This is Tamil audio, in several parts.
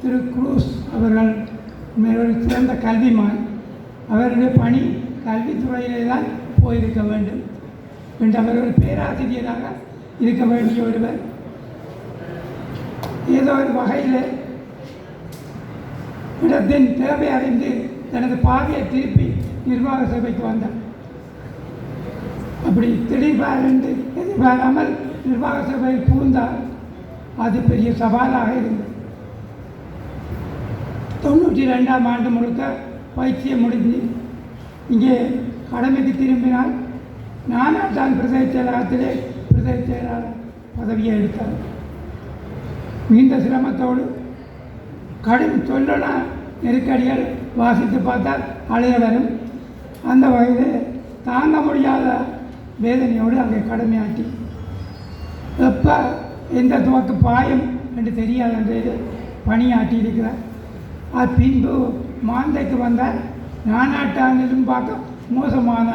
திரு குரூஸ் அவர்கள் ஒரு சிறந்த கல்விமான். அவருடைய பணி கல்வித்துறையிலே தான் போயிருக்க வேண்டும் என்று அவர் ஒரு பேராசிரியராக இருக்க வேண்டிய ஒருவர். ஏதோ ஒரு வகையில் இடத்தின் தேவை அறிந்து தனது பாதையை திருப்பி நிர்வாக சபைக்கு வந்தார். அப்படி திடீர்பாரென்று எதிர்பாராமல் நிர்வாக சபையில் புகுந்தார். அது பெரிய சவாலாக இருந்தது. 92ஆம் ஆண்டு முழுக்க பயிற்சியை முடிஞ்சு இங்கே கடமைக்கு திரும்பினால் நானாட்டான் பிரதேச செயலகத்திலே பிரதேச செயலாளர் பதவியை எடுத்தார். மிகுந்த சிரமத்தோடு கடும் சொல்லனா நெருக்கடிகள் வாசித்து பார்த்தால் அழைய வரும். அந்த வகையில் தாங்க முடியாத வேதனையோடு அங்கே கடமையாற்றி எப்போ எந்த துவக்கு பாயம் என்று தெரியாது என்று பணியாற்றி இருக்கிறார். அது பின்பு மாந்தைக்கு வந்தால் நானாட்டானிலும் பார்க்க மோசமான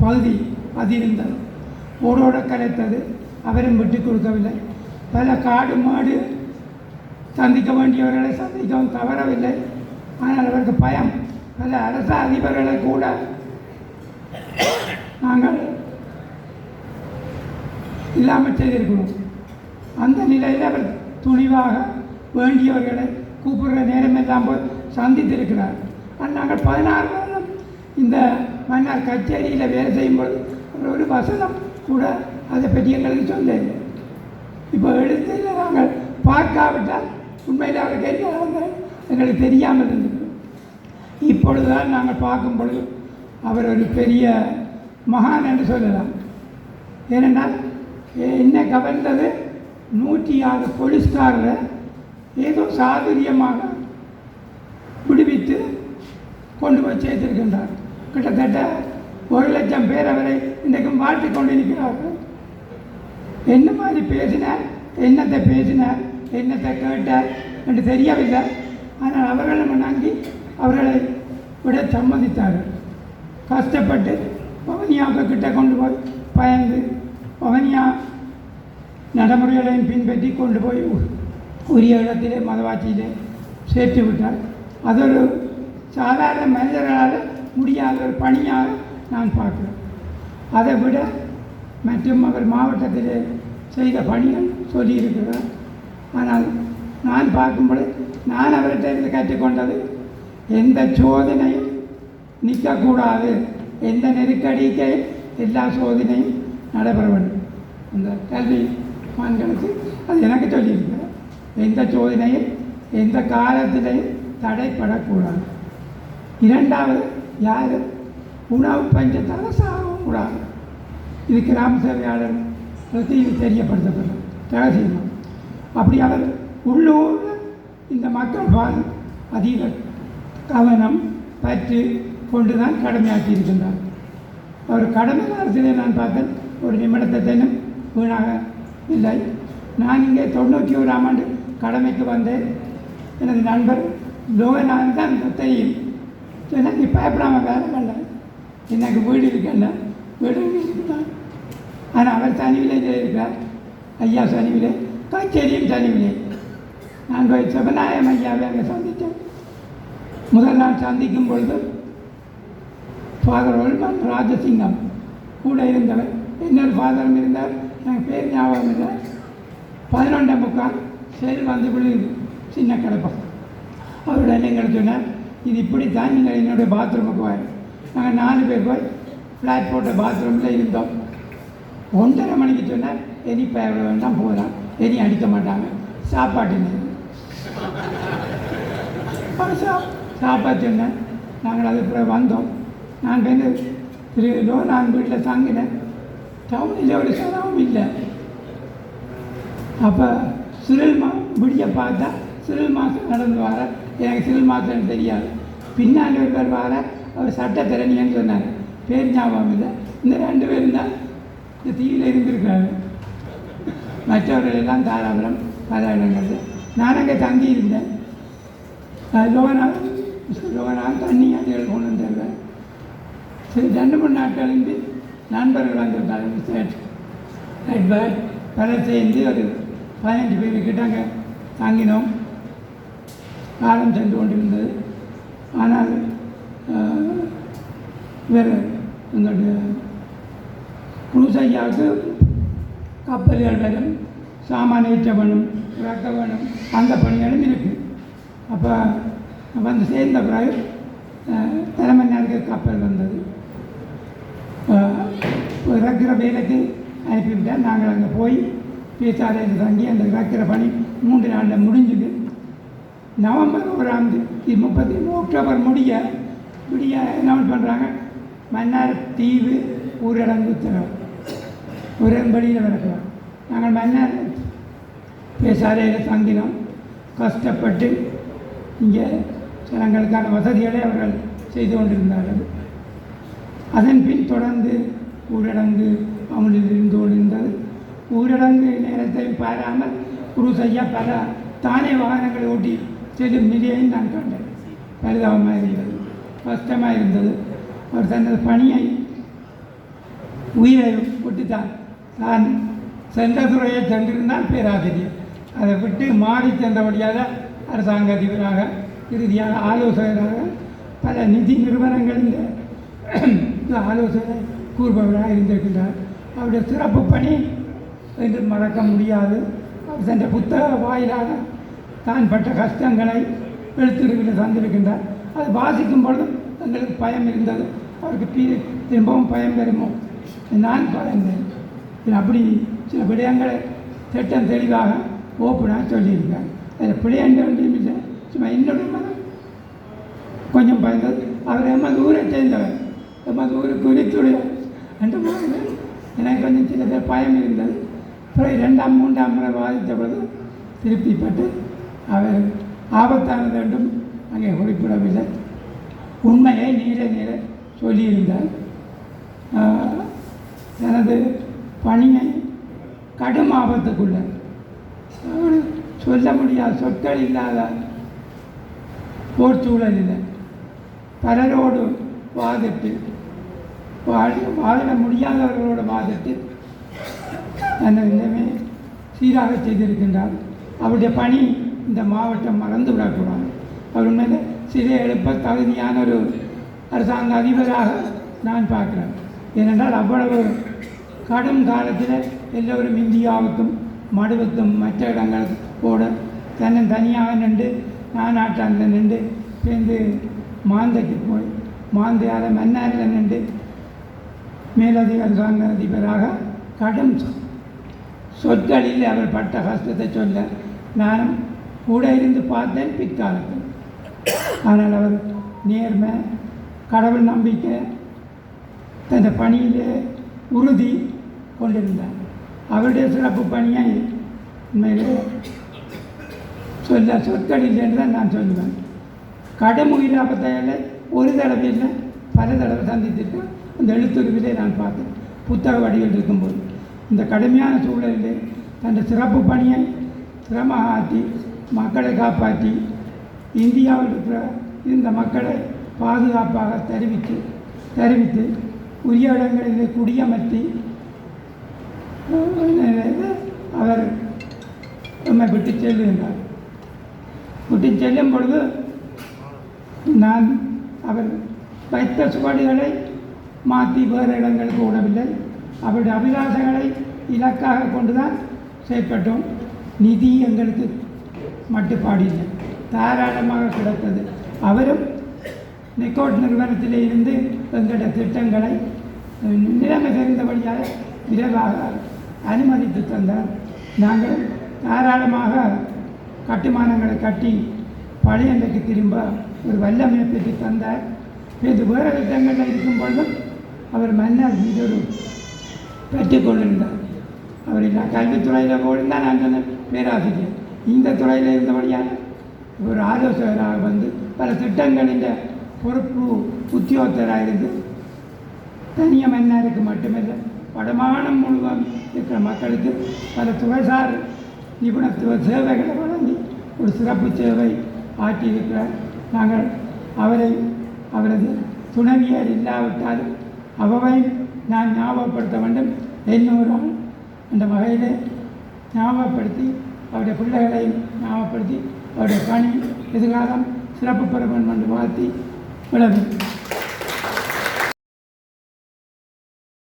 பகுதி அது இருந்தது. ஓடோட கலைத்தது. அவரும் விட்டு கொடுக்கவில்லை. பல காடு மாடு சந்திக்க வேண்டியவர்களை சந்திக்கவும் தவறவில்லை. ஆனால் அவருக்கு பயம். பல அரச அதிபர்களை கூட நாங்கள் இல்லாமல் செய்திருக்கிறோம். அந்த நிலையில் அவர் துணிவாக வேண்டியவர்களை கூப்பிடுற நேரமெல்லாம் போய் சந்தித்திருக்கிறார். ஆனால் நாங்கள் 16 வருடம் இந்த மன்னர் கச்சேரியில் வேலை செய்யும்போது ஒரு வசனம் கூட அதை பற்றி எங்களுக்கு சொல்ல. இப்போ எழுத்தில் நாங்கள் பார்க்காவிட்டால் உண்மையில் அவருக்கு என்ன எங்களுக்கு தெரியாமல் இருந்தது. இப்பொழுதுதான் நாங்கள் பார்க்கும் பொழுது அவர் ஒரு பெரிய மகான் என்று சொல்லலாம். ஏனென்றால் என்ன கவர்ந்தது 106 போலீஸ்காரரை ஏதோ சாதுரியமாக விடுவித்து கொண்டு போய் சேர்த்திருக்கின்றார். கிட்டத்தட்ட 1,00,000 பேர் அவரை இன்றைக்கும் வாழ்த்தி கொண்டிருக்கிறார்கள். என்ன மாதிரி பேசினார், என்னத்தை பேசினார், என்னத்தை கேட்டார் என்று தெரியவில்லை. ஆனால் அவர்களை முன்னாங்கி அவர்களை விட சம்மதித்தார்கள். கஷ்டப்பட்டு பவனியாவுக்கு கிட்ட கொண்டு போய் பயந்து பவனியா நடைமுறைகளையும் பின்பற்றி கொண்டு போய் உரிய இடத்திலே மதவாட்சியிலே சேர்த்து விட்டார். அது ஒரு சாதாரண மனிதர்களால் முடியாத ஒரு பணியாக நான் பார்க்கிறேன். அதை விட மற்றும் அவர் மாவட்டத்திலே செய்த பணிகள் சொல்லியிருக்கிறார். ஆனால் நான் பார்க்கும்போது நான் அவர்கிட்ட கற்றுக்கொண்டது எந்த சோதனையும் நிற்கக்கூடாது, எந்த நெருக்கடிக்கு எல்லா சோதனையும் நடைபெற வேண்டும். அந்த கல்வி மான்களுக்கு அது எனக்கு சொல்லியிருக்கிறார். எந்த சோதனையும் எந்த காலத்திலையும் தடைப்படக்கூடாது. இரண்டாவது, யாரும் உணவு பஞ்சத்தால் சாகவும் கூடாது. இது கிராம சேவையாளர் இது தெரியப்படுத்தப்படும் ரகசியமாக. அப்படி அவர் உள்ளூர் இந்த மக்கள் பால் அதிக கவனம் பற்று கொண்டு தான் கடமையாற்றி இருக்கின்றார். அவர் கடமை அரசியலை நான் பார்த்தேன் ஒரு நிமிடத்தையும் வீணாக இல்லை. நான் இங்கே 91ஆம் ஆண்டு கடமைக்கு வந்தேன். எனது நண்பர் லோகநாதன் தான் தெரியும். சொன்னால் நீ பயப்படாமல் வேலை பண்ண, எனக்கு வீடு இருக்கல, வீடு இருக்குதான். ஆனால் அவர் தனிவிலே இருக்கிறார். ஐயா தனிவிலே, கச்சேரியும் தனிவிலே. நான் போய் சிவநாயகம் ஐயாவை அங்கே சந்தித்தேன். முதல் நாள் சந்திக்கும் பொழுது ஃபாதர் ஒல்மன் ராஜசிங்கம் கூட இருந்தவர். இன்னொரு ஃபாதரும் இருந்தார், எனக்கு பேர் ஞாபகம் இல்லை. 11:45 சரி வந்து விழுது சின்ன கிடப்பம். அவருடன் எங்களுக்கு சொன்னார், இது இப்படித்தான் நீங்கள் என்னுடைய பாத்ரூமுக்கு வாங்க. நாங்கள் 4 பேர் போய் ஃப்ளாட் போட்ட பாத்ரூமில் இருந்தோம். 1:30 மணிக்கு சொன்னார், இனி பயப்பட வேண்டாம், போகலாம், இனி அடிக்க மாட்டாங்க, சாப்பாட்டு சாப்பாடு சொன்னேன். நாங்கள் அதுக்குள்ளே வந்தோம். நான் வந்து நான் வீட்டில் தங்கினேன். டவுனில் ஒரு செலவும் இல்லை. அப்போ சிறில் விடிய பார்த்தா சிறில் மாதம் நடந்து வர, எனக்கு சிறில் மாதம் தெரியாது. பின்னாடி ஒரு பேர் வர, அவர் சட்டத்திறனியன்னு சொன்னார், பேர் ஞாபகம் இல்லை. இந்த 2 பேரும் தான் இந்த தீவில் இருந்திருக்காரு. மற்றவர்கள் எல்லாம் தாராபுரம் பல இடங்கள். நான் அங்கே தங்கி இருந்தேன். லோகநாதன் தண்ணி அணிகள் கொண்டு வந்திருக்கேன். சரி, 2-3 நாட்களிலிருந்து நண்பர்கள் வந்திருக்காங்க. பல சேர்ந்து ஒரு 15 பேர் கிட்ட அங்கே தங்கினோம். காலம் சென்று கொண்டிருந்தது. ஆனால் வேறு எங்களுடைய குருசையாவுக்கு கப்பல்கள் வரும், சாமான ஏற்ற வேணும், இறக்க வேணும், அந்த பணிகளும் இருக்குது. அப்போ வந்து சேர்ந்த பிறகு தலைமன்னாருக்கு கப்பல் வந்தது. இறக்கிற வேலைக்கு அனுப்பிவிட்டால் நாங்கள் அங்கே போய் பேசாலையில் தங்கி அந்த இறக்கிற பணி 3 நாளில் முடிஞ்சுது. நவம்பர் 1 அக்டோபர் முடிய என்ன பண்ணுறாங்க, மன்னார் தீவு ஊரடங்கு உத்தரவு உடன்படியில் வரக்கலாம். நாங்கள் மன்னார் பேசாலையில் தங்கினோம். கஷ்டப்பட்டு இங்கே சிலங்களுக்கான வசதிகளை அவர்கள் செய்து கொண்டிருந்தார்கள். அதன் பின் தொடர்ந்து ஊரடங்கு அமலில் இருந்து கொண்டிருந்தது. ஊரடங்கு நேரத்தை பாராமல் குருசையா பல தானே வாகனங்களை ஓட்டி செல்லும் நிலையையும் நான் கண்டேன். பரிதாபமாக இருந்தது, கஷ்டமாக இருந்தது. அவர் தனது பணியை உயிரை விட்டுத்தான் தான் சென்ற துறையை சென்றிருந்தால் பேராசிரியர், அதை விட்டு மாறி சென்றபடியாக அரசாங்க அதிபராக, இறுதியாக ஆலோசகராக, பல நிதி நிறுவனங்களின் ஆலோசனை கூறுபவராக இருந்திருக்கின்றார். அவருடைய சிறப்பு பணி என்று மறக்க முடியாது. அவர் சென்ற புத்தக வாயிலாக தான் பட்ட கஷ்டங்களை எழுத்துருவில் தந்திருக்கின்றார். அது வாசிக்கும் பொழுது எங்களுக்கு பயம் இருந்தது, அவருக்கு திரும்பவும் பயம் வருமோ, நான் பயந்தேன். அப்படி சில விடயங்களை திட்டம் தெளிவாக ஓப்பனாக சொல்லியிருக்காங்க. அதில் பிழையண்ட வேண்டியும் இல்லை, சும்மா என்னுடைய மனம் கொஞ்சம் பயந்தது. அவர் எமது ஊரை சேர்ந்தவர், எமது ஊருக்கு குறித்துடைய என்று எனக்கு கொஞ்சம் சில பேர் பயம் இருந்தது. பிறகு 2ஆம் 3ஆம் முறை வாதித்த பொழுது திருப்திப்பட்டு அவர் ஆபத்தானது என்றும் அங்கே குறிப்பிடவில்லை, உண்மையை நீர சொல்லியிருந்தார். தனது பணியை கடும் ஆபத்துக்குள்ள சொல்ல முடியாத சொற்கள் இல்லாத போர் சூழலில் பலரோடு வாதிட்டு வாழ முடியாதவர்களோடு வாதிட்டு தனது நிலைமை சீராக செய்திருக்கின்றார். அவருடைய பணி இந்த மாவட்டம் மறந்து விடக்கூடாது. அவர் உண்மையிலே சிலை எழுப்ப தகுதியான ஒரு அரசாங்க அதிபராக நான் பார்க்குறேன். ஏனென்றால் அவ்வளவு கடும் காலத்தில் எல்லோரும் இந்தியாவுக்கும் மடுவுக்கும் மற்ற இடங்களுக்கு போட தனியாக நின்று நானாட்டாண்டில் நின்று சேர்ந்து மாந்தைக்கு போய் மாந்தையால் மன்னாரில் நின்று மேலதிக அரசாங்க அதிபராக கடும் சொற்களில் அவர் பட்ட கஷ்டத்தை சொல்ல நானும் கூட இருந்து பார்த்தேன் பிற்காலத்தில். ஆனால் அவர் நேர்மை, கடவுள் நம்பிக்கை, தந்த பணியிலே உறுதி கொண்டிருந்தார். அவருடைய சிறப்பு பணியை உண்மையிலே சொல்ல சொற்கள் இல்லைன்னு தான் நான் சொல்லுவேன். கடும் உயிராபத்தையில் ஒரு தடவை இல்லை, பல தடவை சந்தித்திருக்கேன். அந்த எழுத்துருவிலே நான் பார்த்தேன் புத்தக வடிவில் இருக்கும்போது. இந்த கடுமையான சூழலிலே தன் சிறப்பு பணியை சிரமமாக ஆற்றி மக்களை காப்பாற்றி இந்தியாவில் இருக்கிற இந்த மக்களை பாதுகாப்பாக தெரிவித்து உரிய இடங்களிலே குடியமர்த்தி அவர் நம்மை விட்டு செல்லுகின்றார். விட்டு செல்லும் பொழுது நான் அவர் வைத்த சுவடுகளை மாற்றி வேறு இடங்களுக்கு விடவில்லை. அவருடைய அபிலாஷங்களை இலக்காக கொண்டுதான் செயற்பட்டோம். நிதி எங்களுக்கு மட்டுப்பாடு இல்லை, தாராளமாக கிடைத்தது. அவரும் நிக்கோட் நிறுவனத்திலே இருந்து எங்களுடைய திட்டங்களை நிலைமை தெரிந்தபடியாக விரைவாக அனுமதித்து தந்தார். நாங்கள் தாராளமாக கட்டுமானங்களை கட்டி பழையண்டைக்கு திரும்ப ஒரு வல்லமையை பெற்று தந்தார். இது வேறு திட்டங்களில் இருக்கும் பொழுதும் அவர் மன்னர் மீதொரு பெற்றுக்கொண்டிருந்தார். அவர் இல்லை கல்வித்துறையில் போயிருந்தால் நான் சொன்ன பேராசிரியர், இந்த துறையில் இருந்தபடியாக ஒரு ஆலோசகராக வந்து பல திட்டங்களின் பொறுப்பு உத்தியோகத்தராக இருந்து தனிய மன்னருக்கு மட்டுமில்லை வடமானம் முழுவதும் இருக்கிற மக்களுக்கு பல துறைசார் நிபுணத்துவ சேவைகளை வழங்கி ஒரு சிறப்பு சேவை ஆற்றியிருக்கிறார். நாங்கள் அவரது துணைவியர் இல்லாவிட்டால் அவரை நான் ஞாபகப்படுத்த வேண்டும். இன்னொரு அந்த வகையில் ஞாபகப்படுத்தி அவருடைய பிள்ளைகளை ஞாபகப்படுத்தி அவருடைய பணி எதிர்காலம் சிறப்பு பெற வேண்டும் என்று வாழ்த்தி விளம்பரம்.